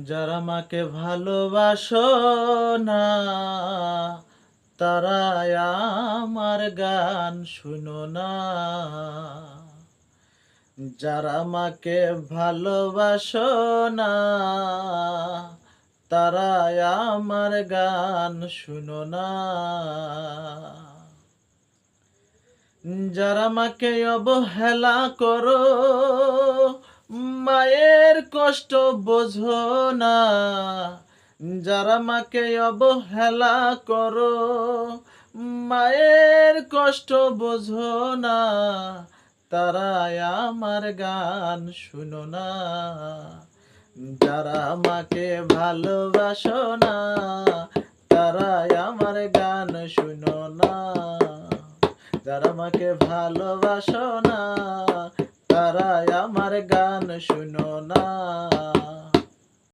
যারা মাকে ভালোবাসো না তারা আমার গান শুনো না। যারা মাকে ভালোবাসো না তারা আমার গান শুনো না। যারা মাকে অবহেলা করো মায়ের কষ্ট বোঝো না। যারা মাকে অবহেলা করো মায়ের কষ্ট বোঝো না। তারা আমার গান শুনো না। যারা মাকে ভালোবাসো না তারা আমার গান শুনো না। যারা আমাকে ভালোবাসো না তারা আমার গান শুনো না।